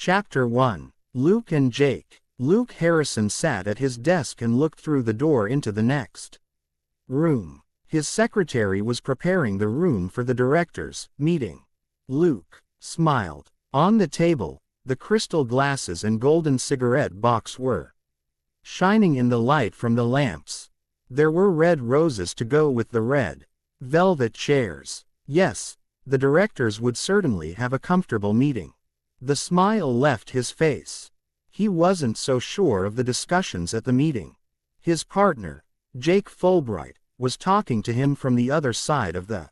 Chapter 1. Luke and Jake. Luke Harrison sat at his desk and looked through the door into the next room. His secretary was preparing the room for the directors' meeting. Luke smiled. On the table, the crystal glasses and golden cigarette box were shining in the light from the lamps. There were red roses to go with the red velvet chairs. Yes, the directors would certainly have a comfortable meeting. The smile left his face. He wasn't so sure of the discussions at the meeting. His partner, Jake Fulbright, was talking to him from the other side of the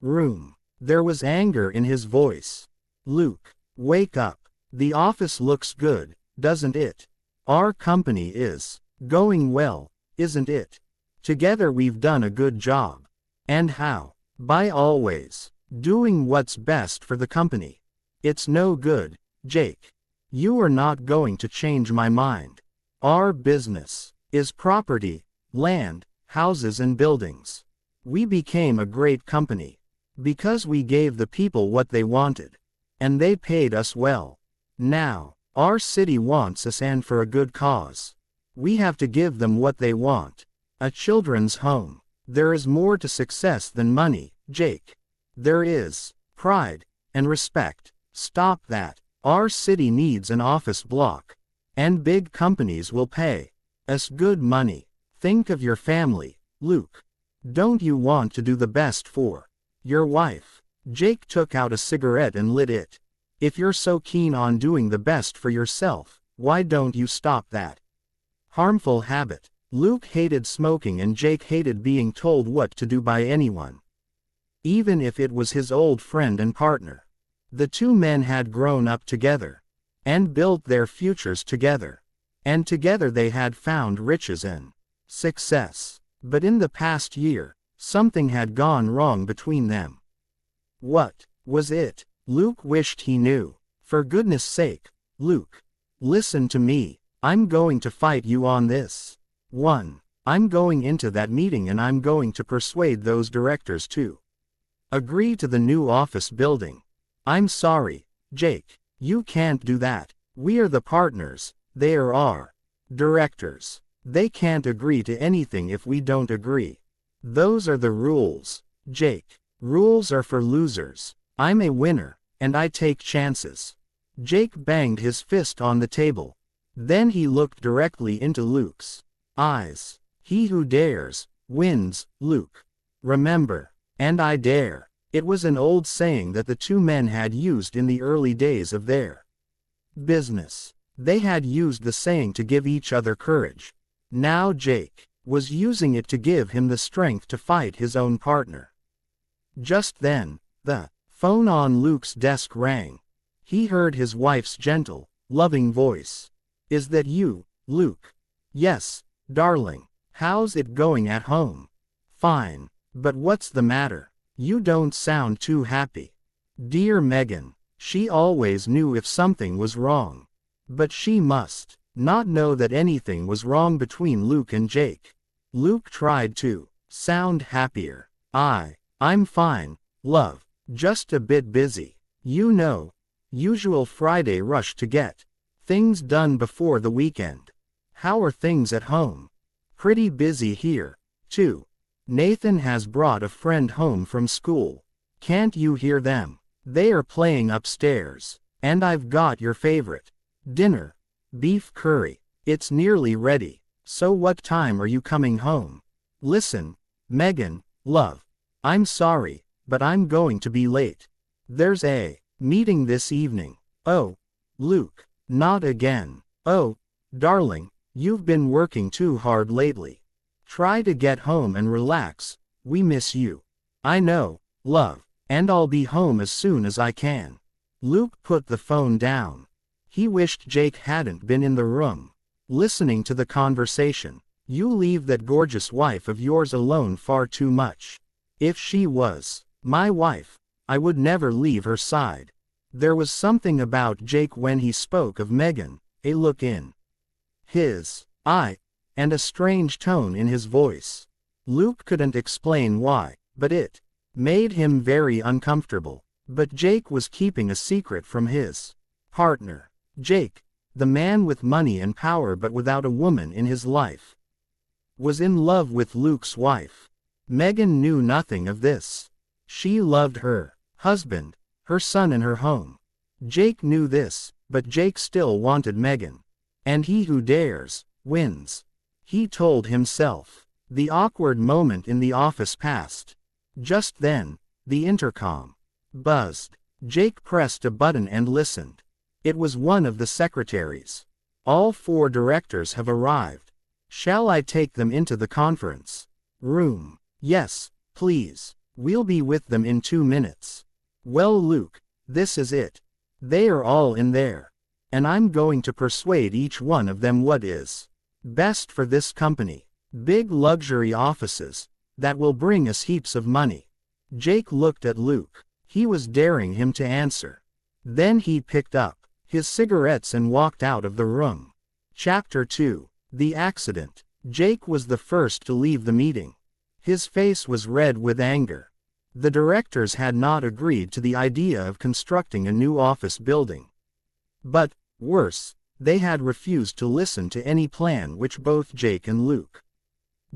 room. There was anger in his voice. Luke, wake up. The office looks good, doesn't it? Our company is going well, isn't it? Together we've done a good job. And how? By always doing what's best for the company. It's no good, Jake. You are not going to change my mind. Our business is property, land, houses and buildings. We became a great company because we gave the people what they wanted, and they paid us well. Now, our city wants us, and for a good cause. We have to give them what they want. A children's home. There is more to success than money, Jake. There is pride and respect. Stop that. Our city needs an office block. And big companies will pay us good money. Think of your family, Luke. Don't you want to do the best for your wife? Jake took out a cigarette and lit it. If you're so keen on doing the best for yourself, why don't you stop that harmful habit? Luke hated smoking and Jake hated being told what to do by anyone, even if it was his old friend and partner. The two men had grown up together and built their futures together, and together they had found riches and success. But in the past year, something had gone wrong between them. What was it? Luke wished he knew. For goodness sake, Luke, listen to me. I'm going to fight you on this. 1. I'm going into that meeting and I'm going to persuade those directors to agree to the new office building. I'm sorry, Jake, you can't do that. We are the partners, they are our directors. They can't agree to anything if we don't agree. Those are the rules, Jake. Rules are for losers. I'm a winner, and I take chances. Jake banged his fist on the table. Then he looked directly into Luke's eyes. He who dares, wins, Luke. Remember, and I dare. It was an old saying that the two men had used in the early days of their business. They had used the saying to give each other courage. Now Jake was using it to give him the strength to fight his own partner. Just then, the phone on Luke's desk rang. He heard his wife's gentle, loving voice. Is that you, Luke? Yes, darling. How's it going at home? Fine. But what's the matter? You don't sound too happy. Dear Megan, she always knew if something was wrong. But she must not know that anything was wrong between Luke and Jake. Luke tried to sound happier. I'm fine, love. Just a bit busy. You know, usual Friday rush to get things done before the weekend. How are things at home? Pretty busy here, too. Nathan has brought a friend home from school. Can't you hear them? They are playing upstairs. And I've got your favorite dinner, beef curry. It's nearly ready. So what time are you coming home? Listen, Megan, love. I'm sorry, but I'm going to be late. There's a meeting this evening. Oh, Luke, not again. Oh, darling, you've been working too hard lately. Try to get home and relax. We miss you. I know, love, and I'll be home as soon as I can. Luke put the phone down. He wished Jake hadn't been in the room, listening to the conversation. You leave that gorgeous wife of yours alone far too much. If she was my wife, I would never leave her side. There was something about Jake when he spoke of Megan, a look in his eye, and a strange tone in his voice. Luke couldn't explain why, but it made him very uncomfortable. But Jake was keeping a secret from his partner. Jake, the man with money and power but without a woman in his life, was in love with Luke's wife. Megan knew nothing of this. She loved her husband, her son and her home. Jake knew this, but Jake still wanted Megan. And he who dares, wins, he told himself. The awkward moment in the office passed. Just then, the intercom buzzed. Jake pressed a button and listened. It was one of the secretaries. All 4 directors have arrived. Shall I take them into the conference room? Yes, please. We'll be with them in 2 minutes. Well, Luke, this is it. They are all in there. And I'm going to persuade each one of them what is best for this company. Big luxury offices that will bring us heaps of money. Jake looked at Luke. He was daring him to answer. Then he picked up his cigarettes and walked out of the room. Chapter 2. The Accident. Jake was the first to leave the meeting. His face was red with anger. The directors had not agreed to the idea of constructing a new office building. But, worse, they had refused to listen to any plan which both Jake and Luke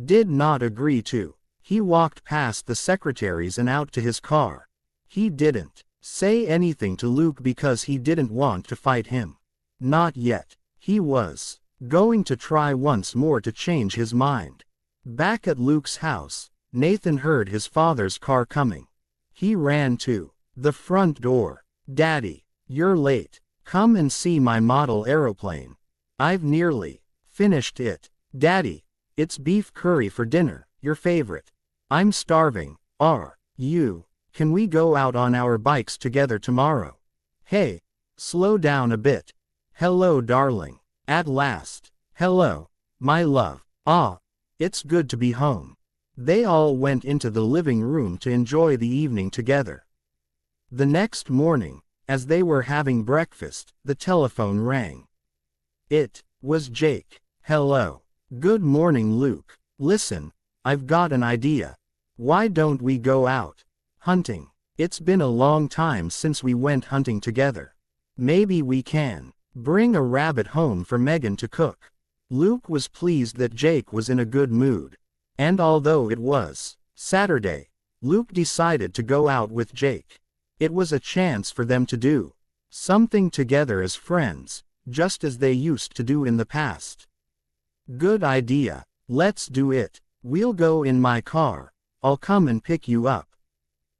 did not agree to. He walked past the secretaries and out to his car. He didn't say anything to Luke because he didn't want to fight him. Not yet. He was going to try once more to change his mind. Back at Luke's house, Nathan heard his father's car coming. He ran to the front door. "Daddy, you're late. Come and see my model aeroplane. I've nearly finished it." "Daddy, it's beef curry for dinner, your favorite. I'm starving. Are you? Can we go out on our bikes together tomorrow?" "Hey, slow down a bit. Hello, darling. At last. Hello, my love. Ah, it's good to be home." They all went into the living room to enjoy the evening together. The next morning, as they were having breakfast, the telephone rang. It was Jake. "Hello. Good morning, Luke. Listen, I've got an idea. Why don't we go out hunting? It's been a long time since we went hunting together. Maybe we can bring a rabbit home for Megan to cook." Luke was pleased that Jake was in a good mood. And although it was Saturday, Luke decided to go out with Jake. It was a chance for them to do something together as friends, just as they used to do in the past. "Good idea. Let's do it. We'll go in my car. I'll come and pick you up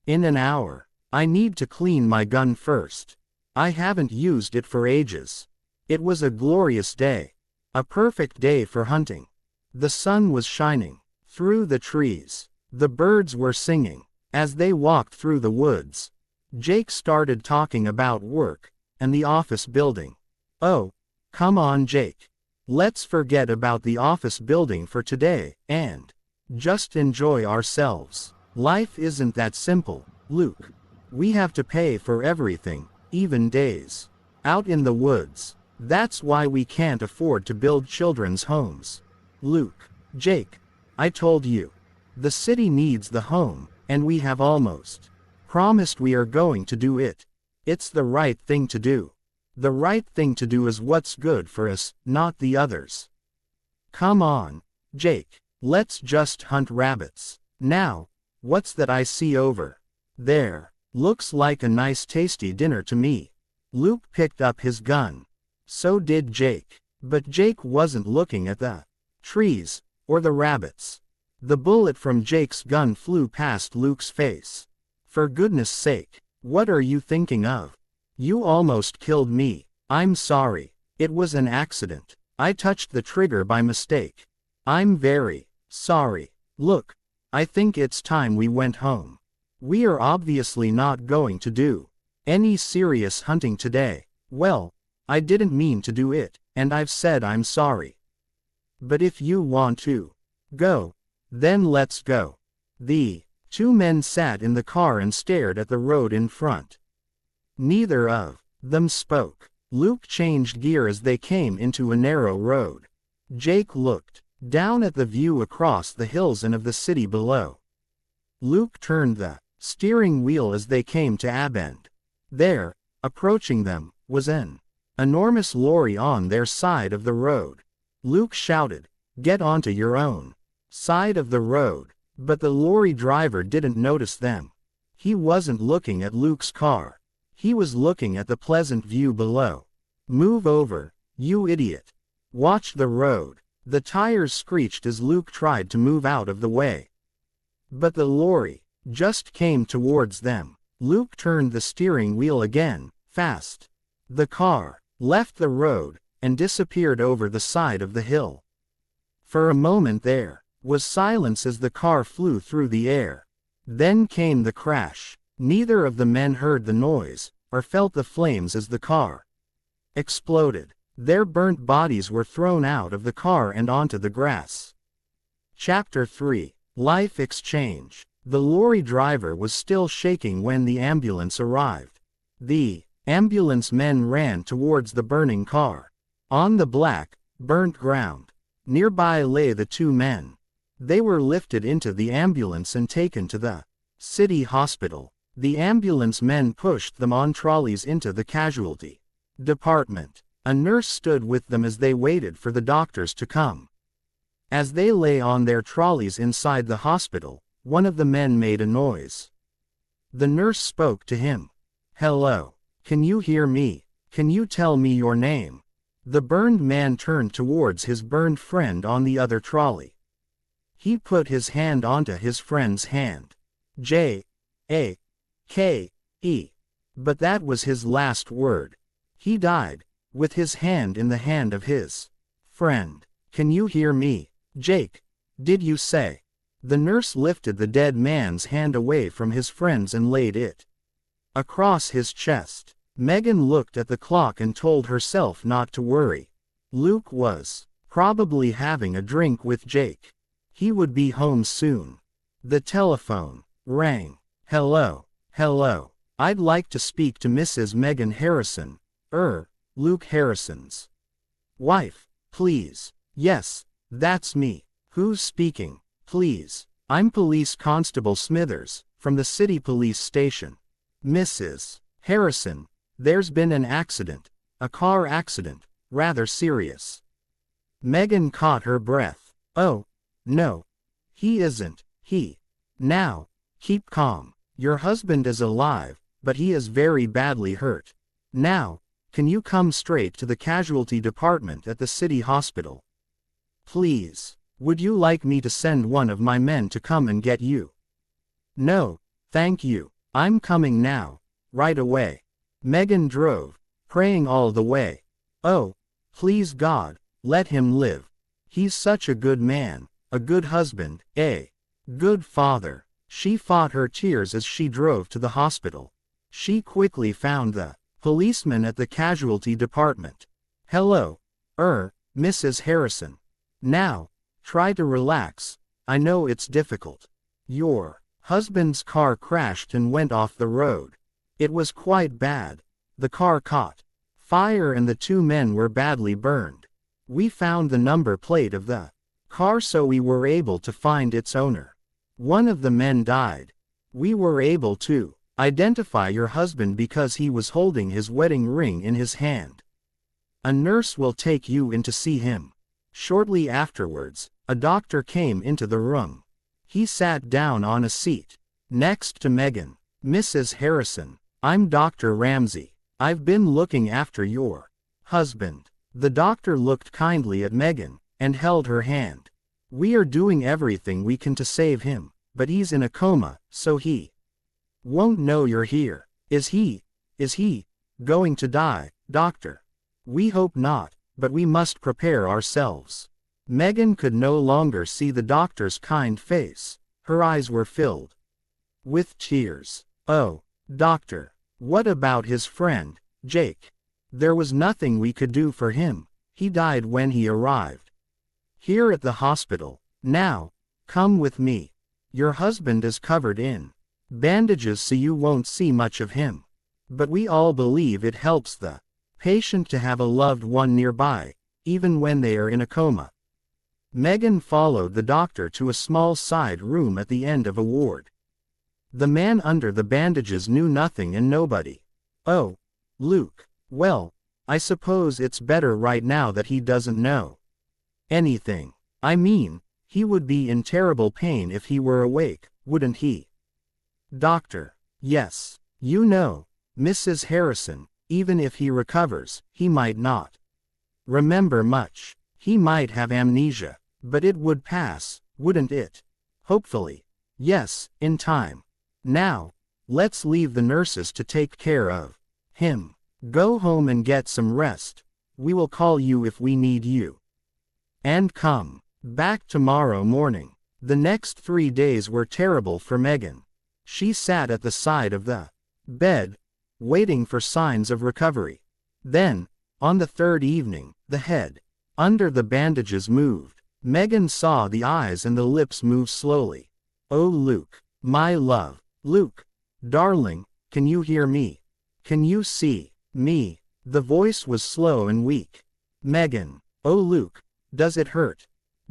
in an hour. I need to clean my gun first. I haven't used it for ages." It was a glorious day. A perfect day for hunting. The sun was shining through the trees. The birds were singing. As they walked through the woods, Jake started talking about work and the office building. "Oh, come on, Jake. Let's forget about the office building for today and just enjoy ourselves. Life isn't that simple, Luke. We have to pay for everything, even days out in the woods. That's why we can't afford to build children's homes." "Luke, Jake, I told you. The city needs the home, and we have almost promised we are going to do it. It's the right thing to do. The right thing to do is what's good for us, not the others. Come on, Jake, let's just hunt rabbits. Now, what's that I see over there? Looks like a nice tasty dinner to me." Luke picked up his gun. So did Jake. But Jake wasn't looking at the trees or the rabbits. The bullet from Jake's gun flew past Luke's face. "For goodness sake, what are you thinking of? You almost killed me." "I'm sorry. It was an accident. I touched the trigger by mistake. I'm very sorry. Look, I think it's time we went home. We are obviously not going to do any serious hunting today." "Well, I didn't mean to do it, and I've said I'm sorry. But if you want to go, then let's go." The 2 men sat in the car and stared at the road in front. Neither of them spoke. Luke changed gear as they came into a narrow road. Jake looked down at the view across the hills and of the city below. Luke turned the steering wheel as they came to a bend. There, approaching them, was an Enormous lorry on their side of the road. Luke shouted, "Get onto your own side of the road." But the lorry driver didn't notice them. He wasn't looking at Luke's car. He was looking at the pleasant view below. "Move over, you idiot. Watch the road." The tires screeched as Luke tried to move out of the way. But the lorry just came towards them. Luke turned the steering wheel again, fast. The car left the road and disappeared over the side of the hill. For a moment there was silence as the car flew through the air. Then came the crash. Neither of the men heard the noise or felt the flames as the car exploded. Their burnt bodies were thrown out of the car and onto the grass. Chapter 3. Life Exchange. The lorry driver was still shaking when the ambulance arrived. The ambulance men ran towards the burning car. On the black, burnt ground, nearby lay the two men. They were lifted into the ambulance and taken to the city hospital. The ambulance men pushed them on trolleys into the casualty department. A nurse stood with them as they waited for the doctors to come. As they lay on their trolleys inside the hospital, one of the men made a noise. The nurse spoke to him. "Hello. Can you hear me? Can you tell me your name?" The burned man turned towards his burned friend on the other trolley. He put his hand onto his friend's hand. J-A-K-E. But that was his last word. He died with his hand in the hand of his friend. "Can you hear me? Jake, did you say?" The nurse lifted the dead man's hand away from his friend's and laid it across his chest. Megan looked at the clock and told herself not to worry. Luke was probably having a drink with Jake. He would be home soon. The telephone rang. "Hello, hello. I'd like to speak to Mrs. Megan Harrison, Luke Harrison's wife, please." "Yes, that's me. Who's speaking, please?" "I'm Police Constable Smithers, from the city police station." "Mrs. Harrison, there's been an accident. A car accident, rather serious." Megan caught her breath. "Oh, no. He isn't. Now, keep calm. Your husband is alive, but he is very badly hurt. Now, can you come straight to the casualty department at the city hospital? Please. Would you like me to send one of my men to come and get you?" "No, thank you. I'm coming now, right away." Megan drove, praying all the way. "Oh, please God, let him live. He's such a good man, a good husband, a good father." She fought her tears as she drove to the hospital. She quickly found the policeman at the casualty department. "Hello, Mrs. Harrison. Now, try to relax. I know it's difficult. Your husband's car crashed and went off the road. It was quite bad. The car caught fire and the two men were badly burned. We found the number plate of the car so we were able to find its owner. One of the men died. We were able to identify your husband because he was holding his wedding ring in his hand. A nurse will take you in to see him." Shortly afterwards, a doctor came into the room. He sat down on a seat next to Megan. "Mrs. Harrison, I'm Dr. Ramsey. I've been looking after your husband." The doctor looked kindly at Megan and held her hand. "We are doing everything we can to save him, but he's in a coma, so he won't know you're here." Is he going to die, doctor?" "We hope not, but we must prepare ourselves." Megan could no longer see the doctor's kind face. Her eyes were filled with tears. "Oh, doctor, what about his friend, Jake?" "There was nothing we could do for him. He died when he arrived here at the hospital. Now, come with me. Your husband is covered in bandages so you won't see much of him. But we all believe it helps the patient to have a loved one nearby, even when they are in a coma." Megan followed the doctor to a small side room at the end of a ward. The man under the bandages knew nothing and nobody. "Oh, Luke. Well, I suppose it's better right now that he doesn't know anything. I mean, he would be in terrible pain if he were awake, wouldn't he? Doctor. Yes. You know, Mrs. Harrison, even if he recovers, he might not remember much. He might have amnesia, but it would pass, wouldn't it? Hopefully. Yes, in time. Now, let's leave the nurses to take care of him. Go home and get some rest. We will call you if we need you. And come back tomorrow morning. The next 3 days were terrible for Megan. She sat at the side of the bed, waiting for signs of recovery. Then, on the third evening, the head under the bandages moved. Megan saw the eyes and the lips move slowly. Oh Luke, my love. Luke, darling, can you hear me? Can you see me? The voice was slow and weak. Megan. Oh Luke, does it hurt?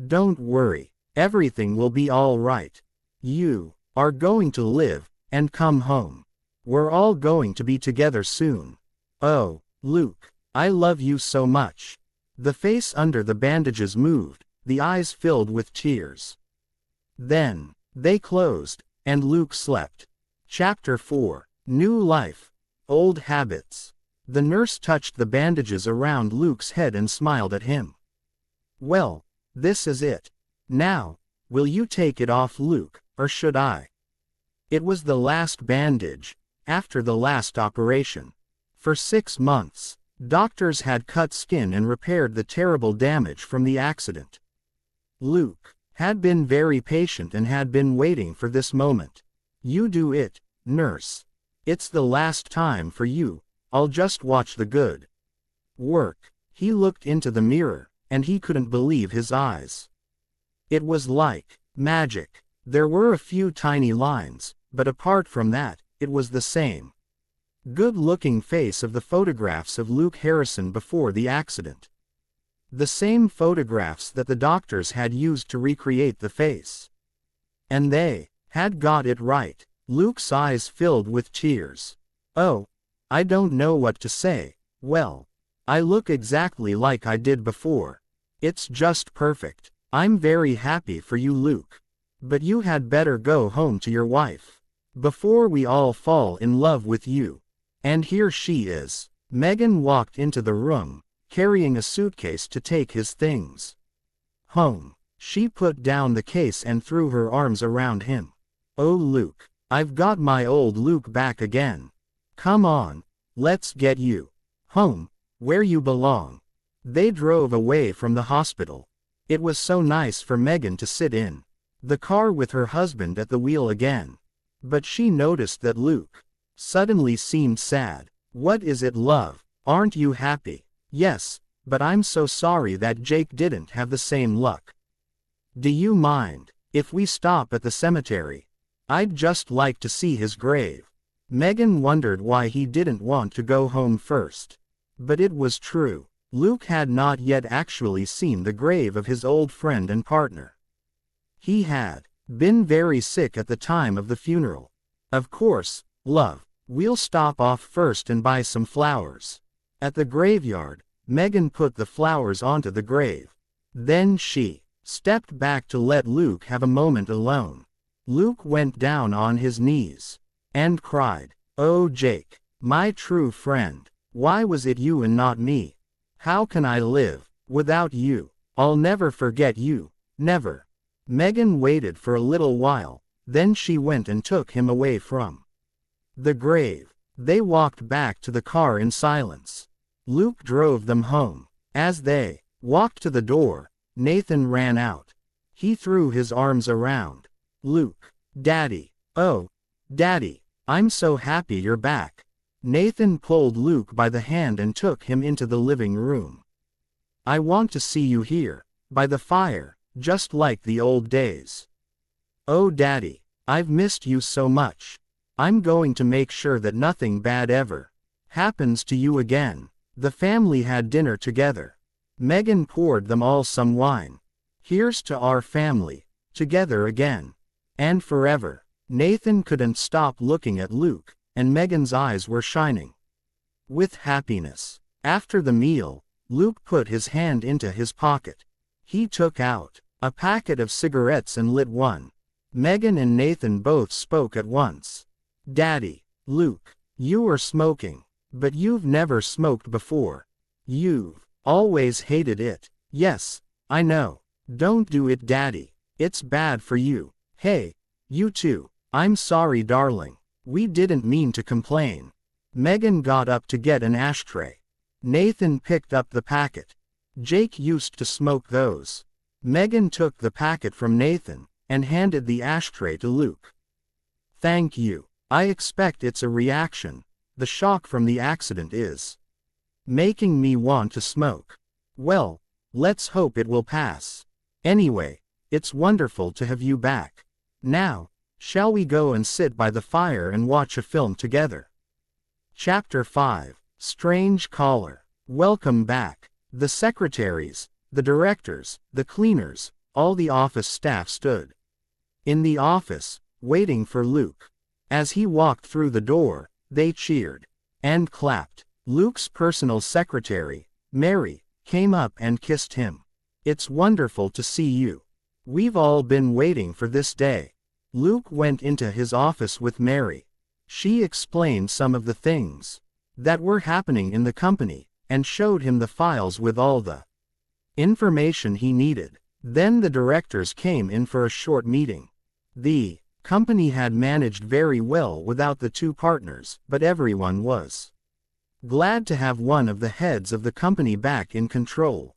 Don't worry, everything will be all right. You are going to live and come home. We're all going to be together soon. Oh, Luke, I love you so much. The face under the bandages moved, the eyes filled with tears. Then, they closed, and Luke slept. Chapter 4. New Life. Old Habits. The nurse touched the bandages around Luke's head and smiled at him. Well, this is it. Now, will you take it off, Luke, or should I? It was the last bandage, after the last operation. For 6 months, doctors had cut skin and repaired the terrible damage from the accident. Luke had been very patient and had been waiting for this moment. You do it, nurse. It's the last time for you. I'll just watch the good work. He looked into the mirror, and he couldn't believe his eyes. It was like magic. There were a few tiny lines, but apart from that, it was the same good-looking face of the photographs of Luke Harrison before the accident. The same photographs that the doctors had used to recreate the face. And they had got it right. Luke's eyes filled with tears. Oh, I don't know what to say. Well, I look exactly like I did before. It's just perfect. I'm very happy for you, Luke. But you had better go home to your wife before we all fall in love with you. And here she is. Megan walked into the room, carrying a suitcase to take his things home. She put down the case and threw her arms around him. Oh Luke, I've got my old Luke back again. Come on, let's get you home, where you belong. They drove away from the hospital. It was so nice for Megan to sit in the car with her husband at the wheel again. But she noticed that Luke suddenly seemed sad. What is it, love? Aren't you happy? Yes, but I'm so sorry that Jake didn't have the same luck. Do you mind if we stop at the cemetery? I'd just like to see his grave. Megan wondered why he didn't want to go home first. But it was true. Luke had not yet actually seen the grave of his old friend and partner. He had been very sick at the time of the funeral. Of course, love, we'll stop off first and buy some flowers. At the graveyard, Megan put the flowers onto the grave. Then she stepped back to let Luke have a moment alone. Luke went down on his knees and cried, "Oh Jake, my true friend, why was it you and not me? How can I live without you? I'll never forget you, never." Megan waited for a little while, then she went and took him away from the grave. They walked back to the car in silence. Luke drove them home. As they walked to the door, Nathan ran out. He threw his arms around Luke. "Daddy. Oh, Daddy, I'm so happy you're back." Nathan pulled Luke by the hand and took him into the living room. "I want to see you here, by the fire, just like the old days." "Oh Daddy, I've missed you so much. I'm going to make sure that nothing bad ever happens to you again." The family had dinner together. Megan poured them all some wine. "Here's to our family, together again. And forever." Nathan couldn't stop looking at Luke, and Megan's eyes were shining with happiness. After the meal, Luke put his hand into his pocket. He took out a packet of cigarettes and lit one. Megan and Nathan both spoke at once. Daddy, Luke, you are smoking. But you've never smoked before. You've always hated it. Yes, I know. Don't do it, Daddy. It's bad for you. Hey, you too. I'm sorry, darling. We didn't mean to complain. Megan got up to get an ashtray. Nathan picked up the packet. Jake used to smoke those. Megan took the packet from Nathan and handed the ashtray to Luke. Thank you. I expect it's a reaction. The shock from the accident is making me want to smoke. Well, let's hope it will pass. Anyway, it's wonderful to have you back. Now, shall we go and sit by the fire and watch a film together? Chapter 5. Strange Caller. Welcome back. The secretaries, the directors, the cleaners, all the office staff stood in the office, waiting for Luke. As he walked through the door, they cheered and clapped. Luke's personal secretary, Mary, came up and kissed him. It's wonderful to see you. We've all been waiting for this day. Luke went into his office with Mary. She explained some of the things that were happening in the company, and showed him the files with all the information he needed. Then the directors came in for a short meeting. The company had managed very well without the two partners, but everyone was glad to have one of the heads of the company back in control.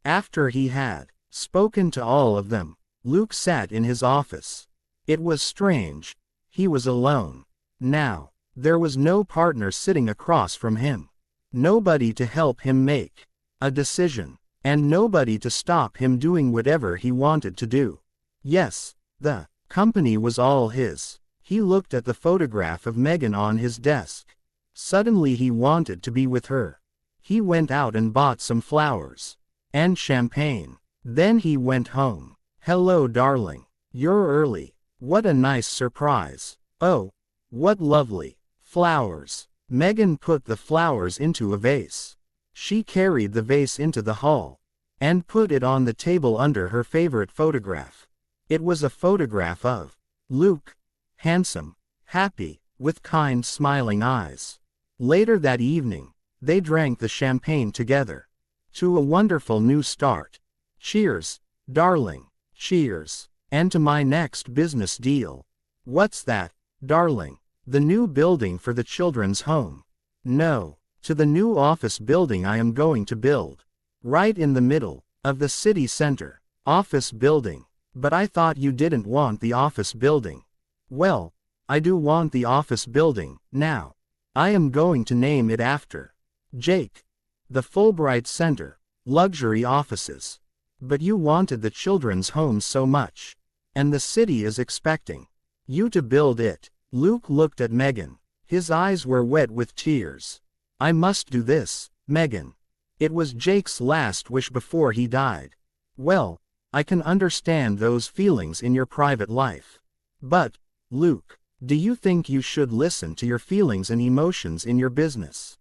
After he had spoken to all of them, Luke sat in his office. It was strange. He was alone. Now, there was no partner sitting across from him. Nobody to help him make a decision, and nobody to stop him doing whatever he wanted to do. Yes, the company was all his. He looked at the photograph of Megan on his desk. Suddenly he wanted to be with her. He went out and bought some flowers and champagne. Then he went home. Hello, darling. You're early. What a nice surprise. Oh, what lovely flowers. Megan put the flowers into a vase. She carried the vase into the hall and put it on the table under her favorite photograph. It was a photograph of Luke, handsome, happy, with kind smiling eyes. Later that evening, they drank the champagne together. To a wonderful new start. Cheers, darling. Cheers. And to my next business deal. What's that, darling? The new building for the children's home. No, to the new office building I am going to build. Right in the middle of the city center. Office building. But I thought you didn't want the office building. Well, I do want the office building, now. I am going to name it after Jake. The Fulbright Center. Luxury offices. But you wanted the children's home so much. And the city is expecting you to build it. Luke looked at Megan. His eyes were wet with tears. I must do this, Megan. It was Jake's last wish before he died. Well, I can understand those feelings in your private life. But, Luke, do you think you should listen to your feelings and emotions in your business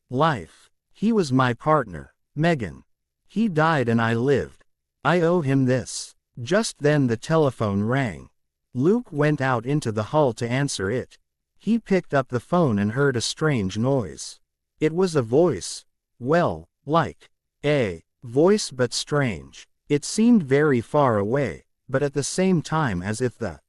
life? He was my partner, Megan. He died and I lived. I owe him this. Just then the telephone rang. Luke went out into the hall to answer it. He picked up the phone and heard a strange noise. It was a voice. Well, like a voice, but strange. It seemed very far away, but at the same time as if the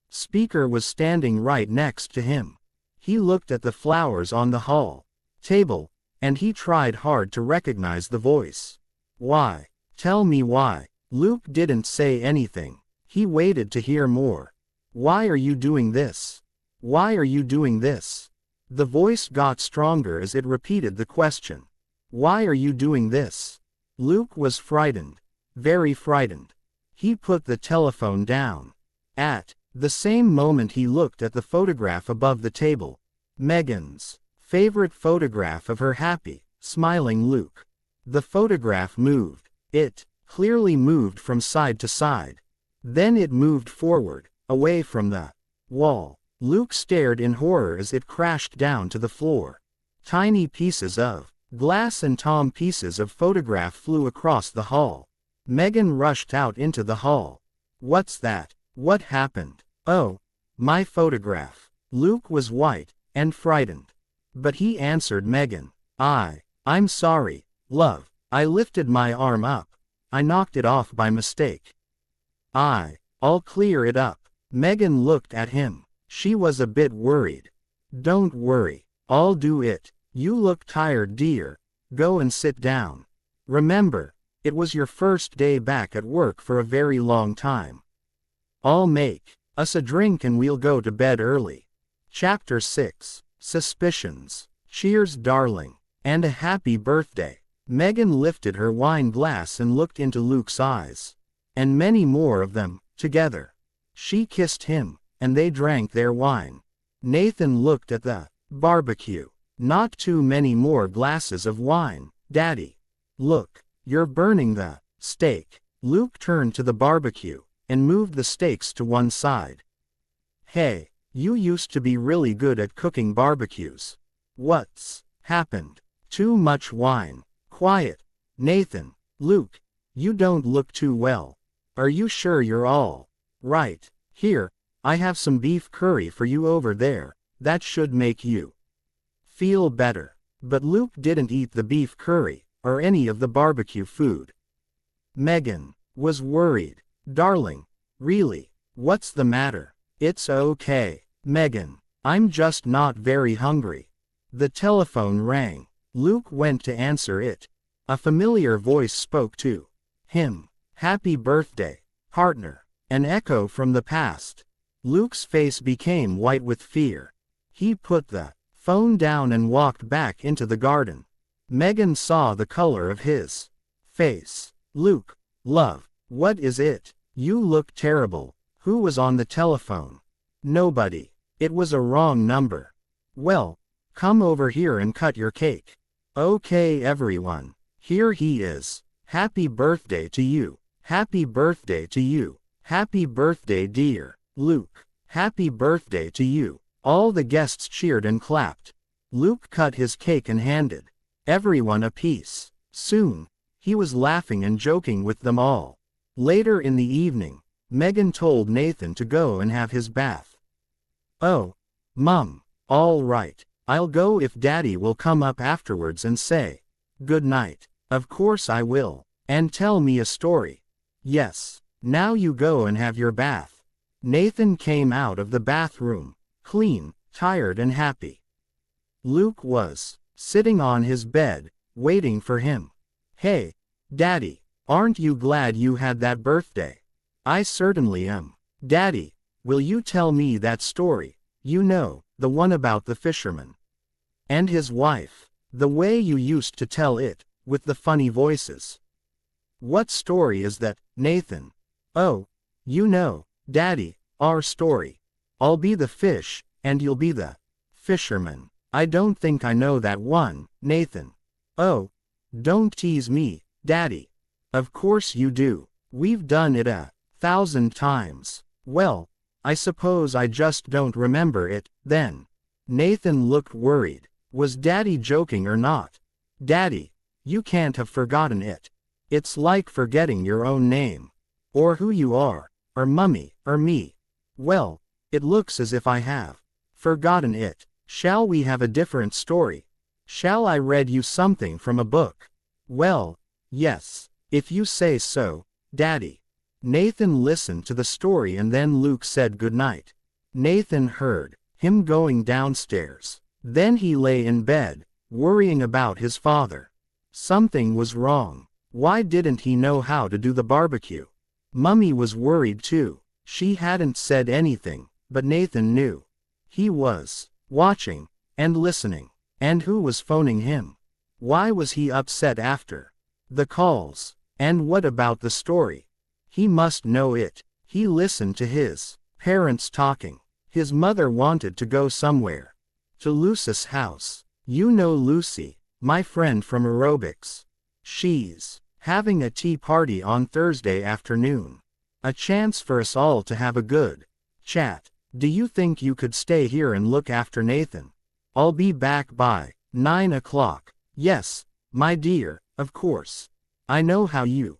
speaker was standing right next to him. He looked at the flowers on the hall table, and he tried hard to recognize the voice. Why? Tell me why. Luke didn't say anything. He waited to hear more. Why are you doing this? Why are you doing this? The voice got stronger as it repeated the question. Why are you doing this? Luke was frightened. Very frightened. He put the telephone down. At the same moment he looked at the photograph above the table. Megan's favorite photograph of her happy, smiling Luke. The photograph moved. It clearly moved from side to side. Then it moved forward, away from the wall. Luke stared in horror as it crashed down to the floor. Tiny pieces of Glass and Tom pieces of photograph flew across the hall. Megan rushed out into the hall. What's that? What happened? Oh, my photograph. Luke was white and frightened. But he answered Megan. I'm sorry, love. I lifted my arm up. I knocked it off by mistake. I'll clear it up. Megan looked at him. She was a bit worried. Don't worry. I'll do it. You look tired, dear. Go and sit down. Remember, it was your first day back at work for a very long time. I'll make us a drink and we'll go to bed early. Chapter 6. Suspicions. Cheers, darling. And a happy birthday. Megan lifted her wine glass and looked into Luke's eyes. And many more of them, together. She kissed him, and they drank their wine. Nathan looked at the barbecue. Not too many more glasses of wine, Daddy. Look, you're burning the steak. Luke turned to the barbecue, and moved the steaks to one side. Hey, you used to be really good at cooking barbecues. What's happened? Too much wine. Quiet. Nathan. Luke, you don't look too well. Are you sure you're all right? Here, I have some beef curry for you over there. That should make you feel better. But Luke didn't eat the beef curry, or any of the barbecue food. Megan was worried. Darling, really, what's the matter? It's okay, Megan. I'm just not very hungry. The telephone rang. Luke went to answer it. A familiar voice spoke to him. Happy birthday, partner. An echo from the past. Luke's face became white with fear. He put the phone down and walked back into the garden. Megan saw the color of his face. Luke, love, what is it? You look terrible. Who was on the telephone? Nobody. It was a wrong number. Well, come over here and cut your cake. Okay, everyone. Here he is. Happy birthday to you. Happy birthday to you. Happy birthday, dear Luke. Happy birthday to you. All the guests cheered and clapped. Luke cut his cake and handed everyone a piece. Soon, he was laughing and joking with them all. Later in the evening, Megan told Nathan to go and have his bath. Oh, Mum, all right. I'll go if Daddy will come up afterwards and say good night. Of course I will. And tell me a story. Yes. Now you go and have your bath. Nathan came out of the bathroom, clean, tired and happy. Luke was sitting on his bed, waiting for him. Hey, Daddy, aren't you glad you had that birthday? I certainly am. Daddy, will you tell me that story? You know, the one about the fisherman and his wife. The way you used to tell it, with the funny voices. What story is that, Nathan? Oh, you know, Daddy, our story. I'll be the fish, and you'll be the fisherman. I don't think I know that one, Nathan. Oh, don't tease me, Daddy. Of course you do. We've done it 1,000 times. Well, I suppose I just don't remember it, then. Nathan looked worried. Was Daddy joking or not? Daddy, you can't have forgotten it. It's like forgetting your own name. Or who you are, or Mummy, or me. Well, it looks as if I have forgotten it. Shall we have a different story? Shall I read you something from a book? Well, yes, if you say so, Daddy. Nathan listened to the story and then Luke said goodnight. Nathan heard him going downstairs. Then he lay in bed, worrying about his father. Something was wrong. Why didn't he know how to do the barbecue? Mummy was worried too. She hadn't said anything, but Nathan knew. He was watching and listening. And who was phoning him? Why was he upset after the calls? And what about the story? He must know it. He listened to his parents talking. His mother wanted to go somewhere. To Lucy's house. You know Lucy, my friend from aerobics. She's having a tea party on Thursday afternoon. A chance for us all to have a good chat. Do you think you could stay here and look after Nathan? I'll be back by 9 o'clock. Yes, my dear, of course. I know how you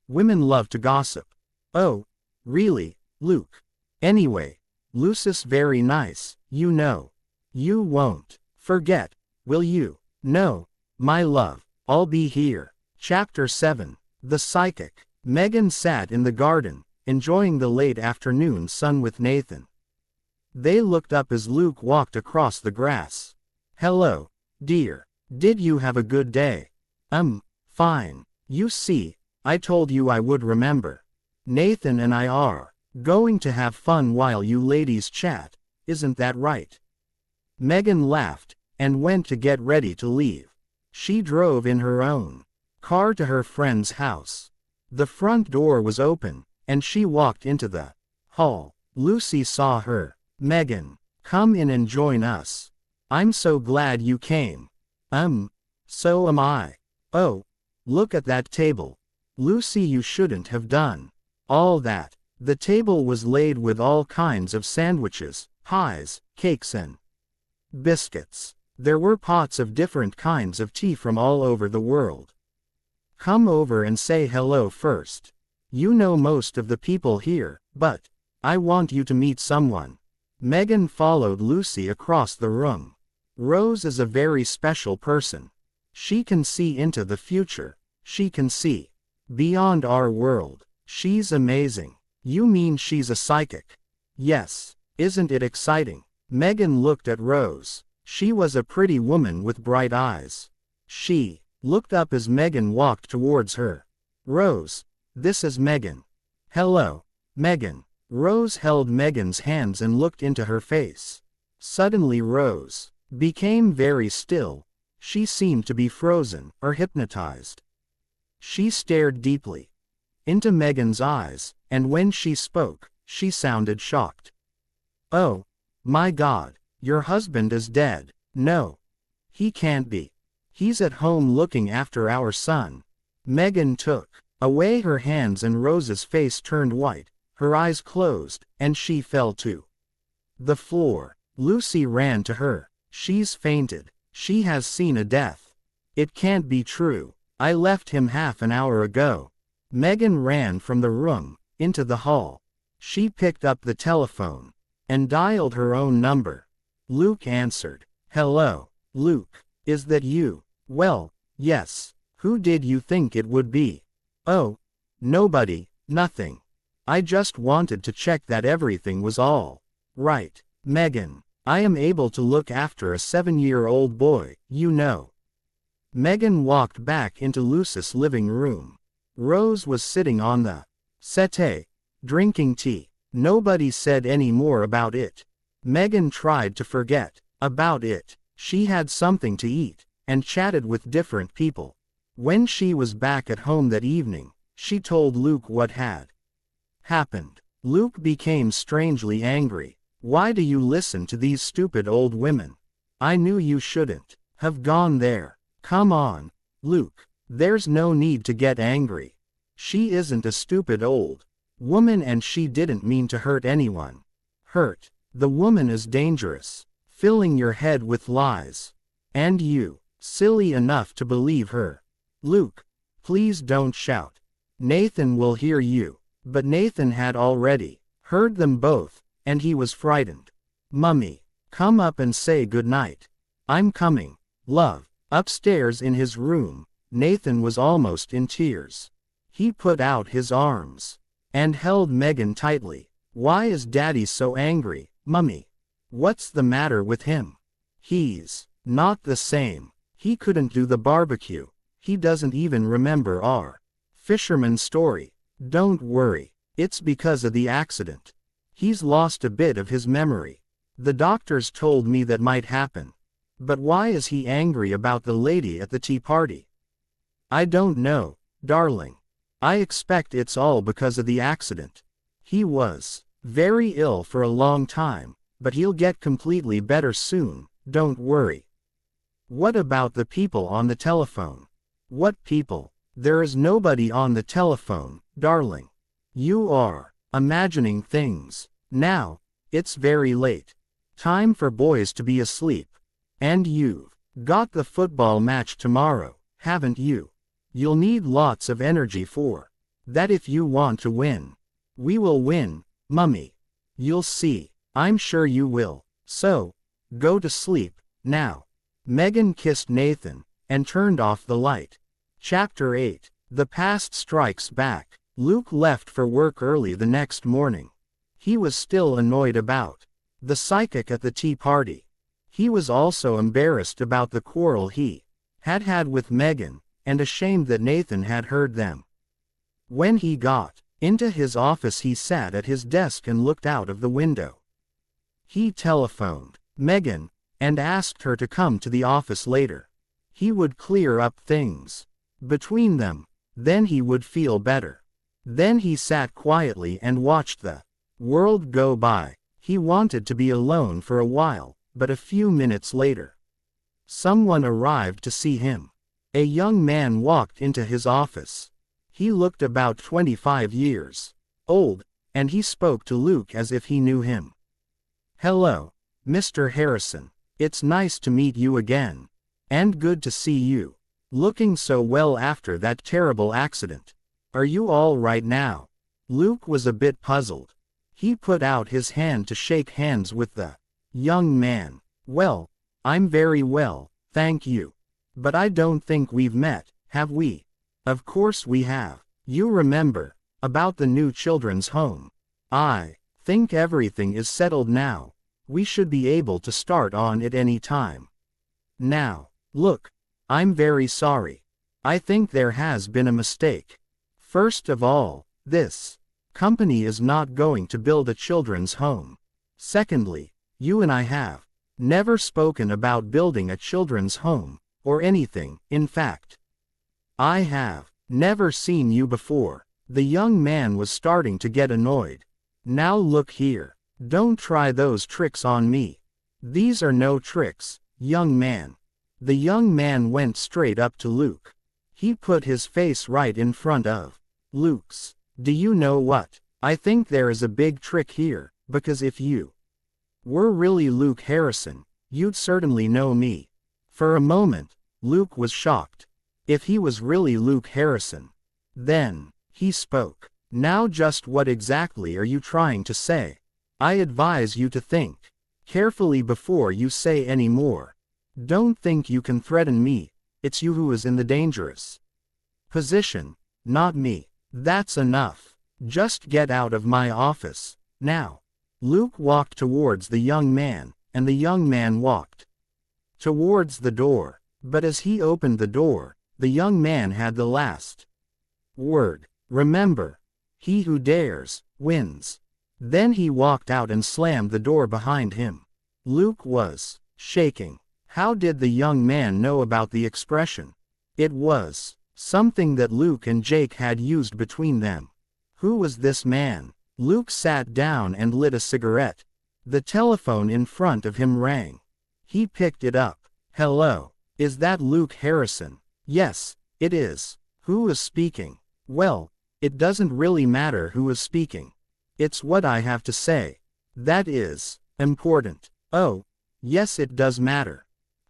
women love to gossip. Oh, really, Luke? Anyway, Lucy's very nice, you know. You won't forget, will you? No, my love, I'll be here. Chapter 7. The Psychic. Megan sat in the garden, enjoying the late afternoon sun with Nathan. They looked up as Luke walked across the grass. Hello, dear. Did you have a good day? Fine. You see, I told you I would remember. Nathan and I are going to have fun while you ladies chat, isn't that right? Megan laughed, and went to get ready to leave. She drove in her own car to her friend's house. The front door was open, and she walked into the hall. Lucy saw her. Megan, come in and join us. I'm so glad you came. So am I. Oh, look at that table. Lucy, you shouldn't have done all that. The table was laid with all kinds of sandwiches, pies, cakes and biscuits. There were pots of different kinds of tea from all over the world. Come over and say hello first. You know most of the people here, but I want you to meet someone. Megan followed Lucy across the room. Rose is a very special person. She can see into the future. She can see beyond our world. She's amazing. You mean she's a psychic? Yes. Isn't it exciting? Megan looked at Rose. She was a pretty woman with bright eyes. She looked up as Megan walked towards her. Rose, this is Megan. Hello, Megan. Rose held Megan's hands and looked into her face. Suddenly Rose became very still. She seemed to be frozen or hypnotized. She stared deeply into Megan's eyes, and when she spoke, she sounded shocked. Oh, my God, your husband is dead. No, he can't be. He's at home looking after our son. Megan took away her hands and Rose's face turned white, her eyes closed, and she fell to the floor. Lucy ran to her. She's fainted. She has seen a death. It can't be true. I left him half an hour ago. Megan ran from the room, into the hall. She picked up the telephone and dialed her own number. Luke answered. Hello, Luke, is that you? Well, yes. Who did you think it would be? Oh, nobody, nothing. I just wanted to check that everything was all right. Megan, I am able to look after a 7-year-old boy, you know. Megan walked back into Lucy's living room. Rose was sitting on the settee, drinking tea. Nobody said any more about it. Megan tried to forget about it. She had something to eat, and chatted with different people. When she was back at home that evening, she told Luke what had happened. Luke became strangely angry. Why do you listen to these stupid old women? I knew you shouldn't have gone there. Come on, Luke. There's no need to get angry. She isn't a stupid old woman and she didn't mean to hurt anyone. Hurt. The woman is dangerous, filling your head with lies. And you, silly enough to believe her. Luke, please don't shout. Nathan will hear you. But Nathan had already heard them both, and he was frightened. Mummy, come up and say good night. I'm coming, love. Upstairs in his room, Nathan was almost in tears. He put out his arms and held Megan tightly. Why is Daddy so angry, Mummy? What's the matter with him? He's not the same. He couldn't do the barbecue. He doesn't even remember our fisherman story. Don't worry. It's because of the accident. He's lost a bit of his memory. The doctors told me that might happen. But why is he angry about the lady at the tea party? I don't know, darling. I expect it's all because of the accident. He was very ill for a long time, but he'll get completely better soon, don't worry. What about the people on the telephone? What people? There is nobody on the telephone, darling. You are imagining things. Now, it's very late. Time for boys to be asleep. And you've Got the football match tomorrow, haven't you? You'll need lots of energy for that if you want to win. We will win, Mummy. You'll see. I'm sure you will. So, go to sleep, now. Megan kissed Nathan, and turned off the light. Chapter 8. The Past Strikes Back. Luke left for work early the next morning. He was still annoyed about the psychic at the tea party. He was also embarrassed about the quarrel he had with Megan, and ashamed that Nathan had heard them. When he got into his office, he sat at his desk and looked out of the window. He telephoned Megan, and asked her to come to the office later. He would clear up things between them, then he would feel better. Then he sat quietly and watched the world go by. He wanted to be alone for a while, but a few minutes later, someone arrived to see him. A young man walked into his office. He looked about 25 years old, and he spoke to Luke as if he knew him. "Hello, Mr. Harrison. It's nice to meet you again. And good to see you. Looking so well after that terrible accident. Are you all right now?" Luke was a bit puzzled. He put out his hand to shake hands with the young man. "Well, I'm very well, thank you. But I don't think we've met, have we?" "Of course we have. You remember about the new children's home. I think everything is settled now. We should be able to start on it any time. Now, look, I'm very sorry. I think there has been a mistake. First of all, this company is not going to build a children's home. Secondly, you and I have never spoken about building a children's home, or anything. In fact, I have never seen you before." The young man was starting to get annoyed. "Now look here. Don't try those tricks on me. These are no tricks, young man." The young man went straight up to Luke. He put his face right in front of Luke's. "Do you know what? I think there is a big trick here, because if you were really Luke Harrison, you'd certainly know me." For a moment, Luke was shocked. If he was really Luke Harrison. Then he spoke. "Now just what exactly are you trying to say? I advise you to think carefully before you say any more. Don't think you can threaten me. It's you who is in the dangerous position, not me. That's enough. Just get out of my office, now." Luke walked towards the young man, and the young man walked towards the door. But as he opened the door, the young man had the last word. "Remember, he who dares, wins." Then he walked out and slammed the door behind him. Luke was shaking. How did the young man know about the expression? It was something that Luke and Jake had used between them. Who was this man? Luke sat down and lit a cigarette. The telephone in front of him rang. He picked it up. "Hello, is that Luke Harrison?" "Yes, it is. Who is speaking?" "Well, it doesn't really matter who is speaking. It's what I have to say. That is important." "Oh, yes, it does matter.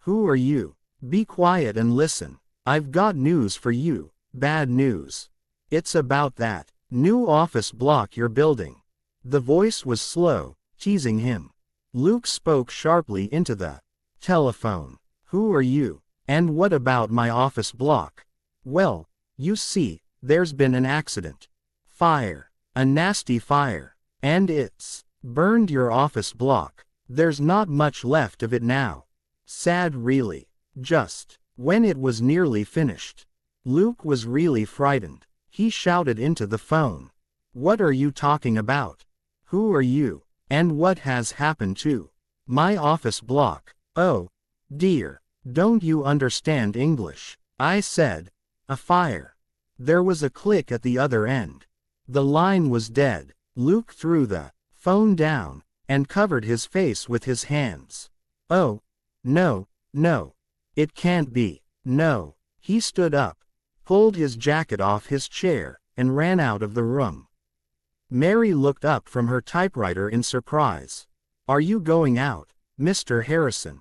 Who are you?" "Be quiet and listen. I've got news for you, bad news. It's about that new office block you're building." The voice was slow, teasing him. Luke spoke sharply into the telephone. "Who are you? And what about my office block?" "Well, you see, there's been an accident. Fire. A nasty fire. And it's burned your office block. There's not much left of it now. Sad really." Just when it was nearly finished, Luke was really frightened. He shouted into the phone. "What are you talking about? Who are you? And what has happened to my office block?" "Oh, dear. Don't you understand English?" I said. "A fire." There was a click at the other end. The line was dead. Luke threw the phone down, and covered his face with his hands. "Oh, no, no. It can't be. No." He stood up, pulled his jacket off his chair, and ran out of the room. Mary looked up from her typewriter in surprise. "Are you going out, Mr. Harrison?"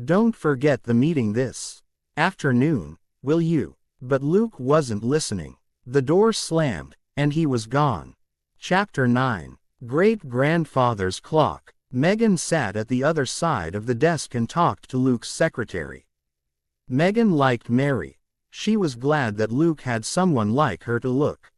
Don't forget the meeting this afternoon, will you? But Luke wasn't listening. The door slammed, and he was gone. Chapter 9. Great-grandfather's clock. Megan sat at the other side of the desk and talked to Luke's secretary. Megan liked Mary. She was glad that Luke had someone like her to look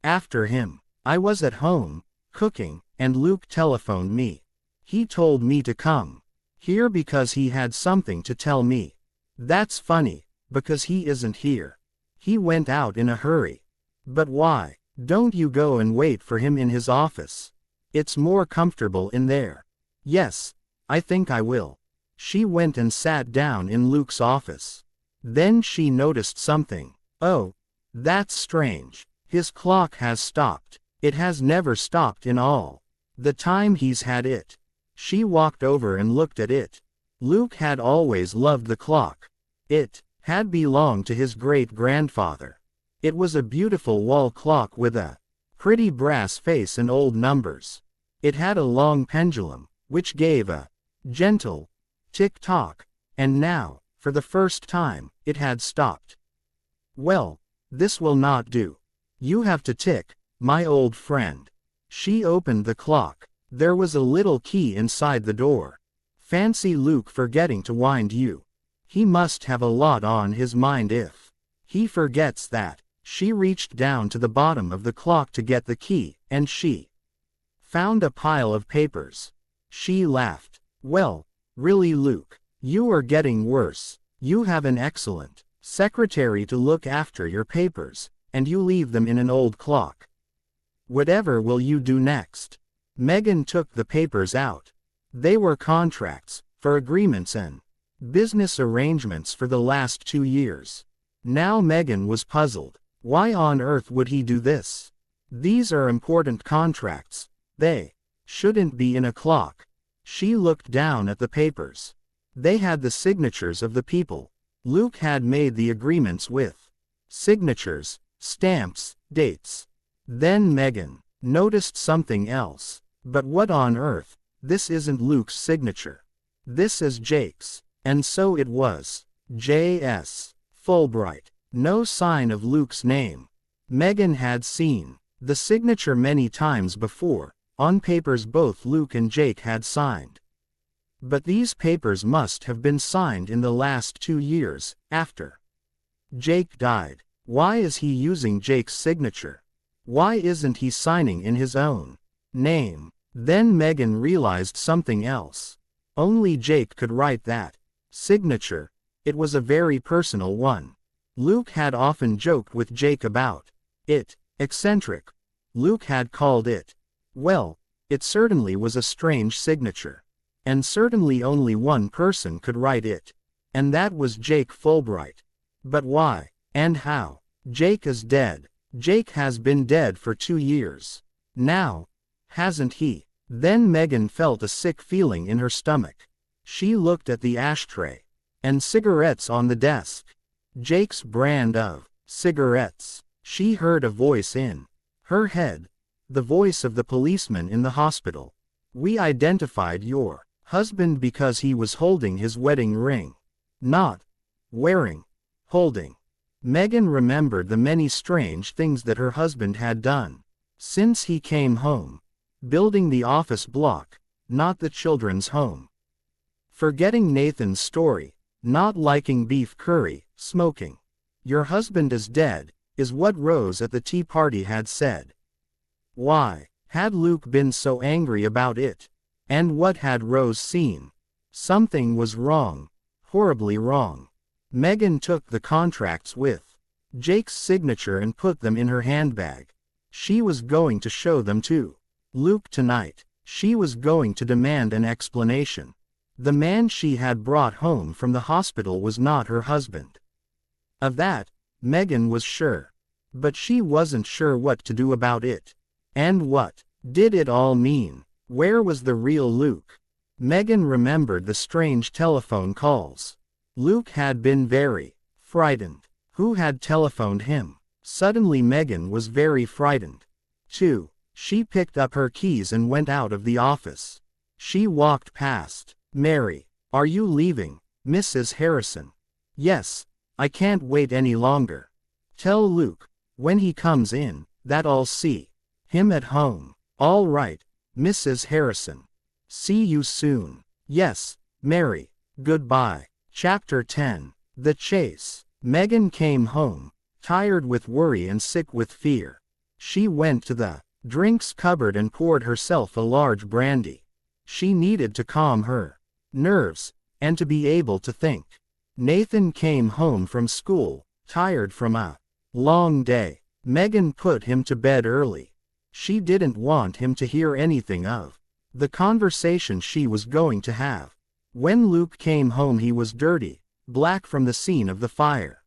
after him. I was at home, cooking, and Luke telephoned me. He told me to come here because he had something to tell me. That's funny, because he isn't here. He went out in a hurry. But why? Don't you go and wait for him in his office? It's more comfortable in there. Yes, I think I will. She went and sat down in Luke's office. Then she noticed something. Oh, that's strange. His clock has stopped. It has never stopped in all the time he's had it. She walked over and looked at it. Luke had always loved the clock. It had belonged to his great-grandfather. It was a beautiful wall clock with a pretty brass face and old numbers. It had a long pendulum, which gave a gentle tick-tock, and now, for the first time, it had stopped. Well, this will not do. You have to tick, my old friend. She opened the clock. There was a little key inside the door. Fancy Luke forgetting to wind you. He must have a lot on his mind if he forgets that. She reached down to the bottom of the clock to get the key, and she found a pile of papers. She laughed. Well, really, Luke, you are getting worse. You have an excellent secretary to look after your papers, and you leave them in an old clock. Whatever will you do next? Megan took the papers out. They were contracts, for agreements and business arrangements for the last 2 years. Now Megan was puzzled. Why on earth would he do this? These are important contracts. They shouldn't be in a clock. She looked down at the papers. They had the signatures of the people Luke had made the agreements with. Signatures, stamps, dates. Then Megan noticed something else. But what on earth? This isn't Luke's signature. This is Jake's. And so it was. J.S. Fulbright. No sign of Luke's name. Megan had seen the signature many times before, on papers both Luke and Jake had signed. But these papers must have been signed in the last 2 years, after Jake died. Why is he using Jake's signature? Why isn't he signing in his own name? Then Megan realized something else. Only Jake could write that signature. It was a very personal one. Luke had often joked with Jake about it. Eccentric. Luke had called it. Well, it certainly was a strange signature. And certainly only one person could write it. And that was Jake Fulbright. But why? And how? Jake is dead. Jake has been dead for 2 years. Now, hasn't he? Then Megan felt a sick feeling in her stomach. She looked at the ashtray and cigarettes on the desk. Jake's brand of cigarettes. She heard a voice in her head. The voice of the policeman in the hospital. We identified your husband because he was holding his wedding ring. Not wearing. Holding. Megan remembered the many strange things that her husband had done since he came home. Building the office block, not the children's home. Forgetting Nathan's story, not liking beef curry, smoking. Your husband is dead, is what Rose at the tea party had said. Why had Luke been so angry about it? And what had Rose seen? Something was wrong, horribly wrong. Megan took the contracts with Jake's signature and put them in her handbag. She was going to show them to Luke tonight. She was going to demand an explanation. The man she had brought home from the hospital was not her husband. Of that, Megan was sure. But she wasn't sure what to do about it. And what did it all mean? Where was the real Luke? Megan remembered the strange telephone calls. Luke had been very frightened. Who had telephoned him? Suddenly Megan was very frightened. 2. She picked up her keys and went out of the office. She walked past Mary. Are you leaving? Mrs. Harrison. Yes, I can't wait any longer. Tell Luke, when he comes in, that I'll see him at home. All right, Mrs. Harrison. See you soon. Yes, Mary. Goodbye. Chapter 10. The Chase. Megan came home, tired with worry and sick with fear. She went to the drinks cupboard and poured herself a large brandy. She needed to calm her nerves, and to be able to think. Nathan came home from school, tired from a long day. Megan put him to bed early. She didn't want him to hear anything of the conversation she was going to have. When Luke came home he was dirty, black from the scene of the fire.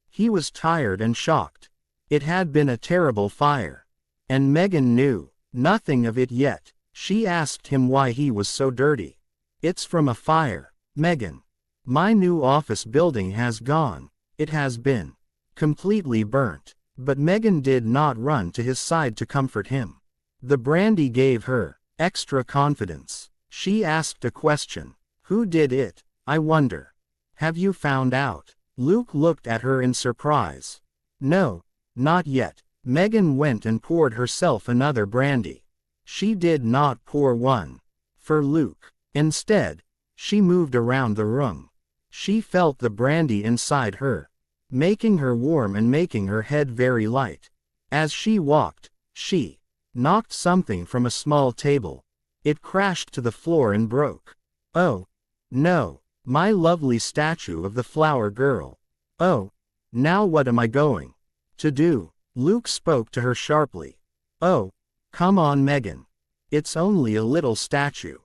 He was tired and shocked. It had been a terrible fire. And Megan knew nothing of it yet. She asked him why he was so dirty. It's from a fire, Megan. My new office building has gone. It has been completely burnt. But Megan did not run to his side to comfort him. The brandy gave her extra confidence. She asked a question. Who did it, I wonder? Have you found out? Luke looked at her in surprise. No, not yet. Megan went and poured herself another brandy. She did not pour one for Luke. Instead, she moved around the room. She felt the brandy inside her, making her warm and making her head very light. As she walked, she knocked something from a small table. It crashed to the floor and broke. Oh, no, my lovely statue of the flower girl. Oh, now what am I going to do? Luke spoke to her sharply. Oh, come on, Megan. It's only a little statue.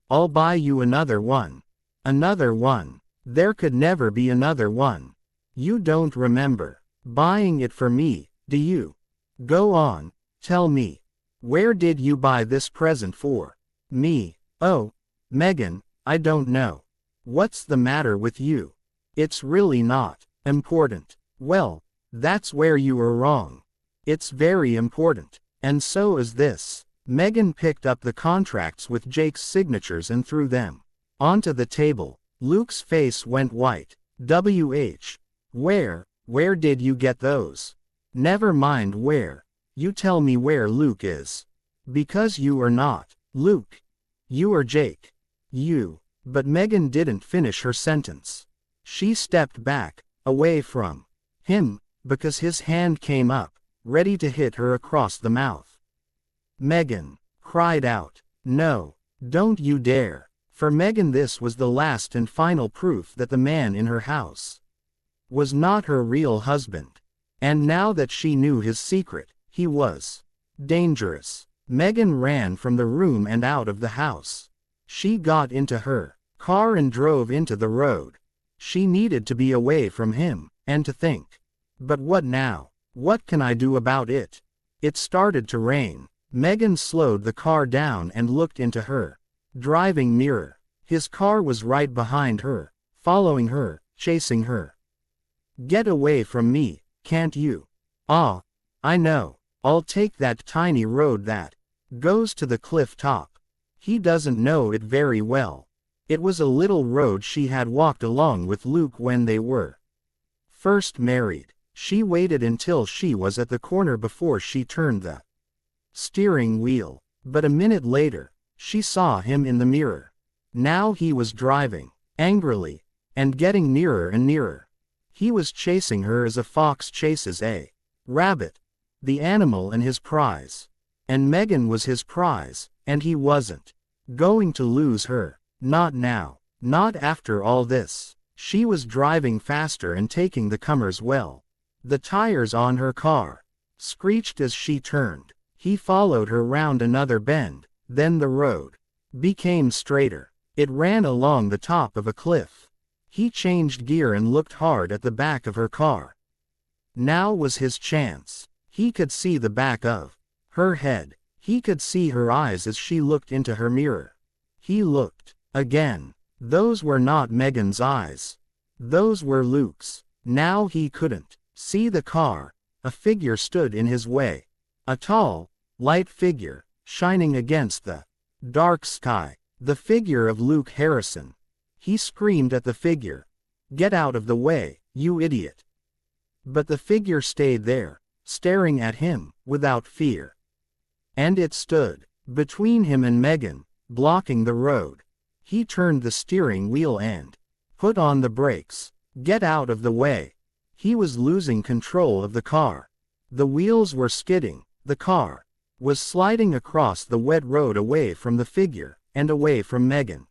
I'll buy you another one. Another one. There could never be another one. You don't remember buying it for me, do you? Go on, tell me. Where did you buy this present for me? Oh, Megan, I don't know. What's the matter with you? It's really not important. Well, that's where you are wrong. It's very important. And so is this. Megan picked up the contracts with Jake's signatures and threw them onto the table. Luke's face went white. Where did you get those? Never mind where. You tell me where Luke is. Because you are not Luke. You are Jake. You. But Megan didn't finish her sentence. She stepped back, away from him, because his hand came up, ready to hit her across the mouth. Megan cried out, "No, don't you dare." For Megan this was the last and final proof that the man in her house was not her real husband. And now that she knew his secret, he was dangerous. Megan ran from the room and out of the house. She got into her car and drove into the road. She needed to be away from him, and to think. But what now? What can I do about it? It started to rain. Megan slowed the car down and looked into her driving mirror. His car was right behind her, following her, chasing her. Get away from me, can't you? Ah, I know. I'll take that tiny road that goes to the cliff top. He doesn't know it very well. It was a little road she had walked along with Luke when they were first married. She waited until she was at the corner before she turned the steering wheel. But a minute later, she saw him in the mirror. Now he was driving, angrily, and getting nearer and nearer. He was chasing her as a fox chases a rabbit, the animal and his prize. And Megan was his prize, and he wasn't going to lose her. Not now. Not after all this. She was driving faster and taking the comers well. The tires on her car screeched as she turned. He followed her round another bend, then the road became straighter. It ran along the top of a cliff. He changed gear and looked hard at the back of her car. Now was his chance. He could see the back of her head. He could see her eyes as she looked into her mirror. He looked again. Those were not Megan's eyes. Those were Luke's. Now he couldn't see the car. A figure stood in his way. A tall, light figure, shining against the dark sky. The figure of Luke Harrison. He screamed at the figure. "Get out of the way, you idiot." But the figure stayed there, staring at him, without fear. And it stood between him and Megan, blocking the road. He turned the steering wheel and put on the brakes. "Get out of the way." He was losing control of the car. The wheels were skidding. The car was sliding across the wet road away from the figure, and away from Megan.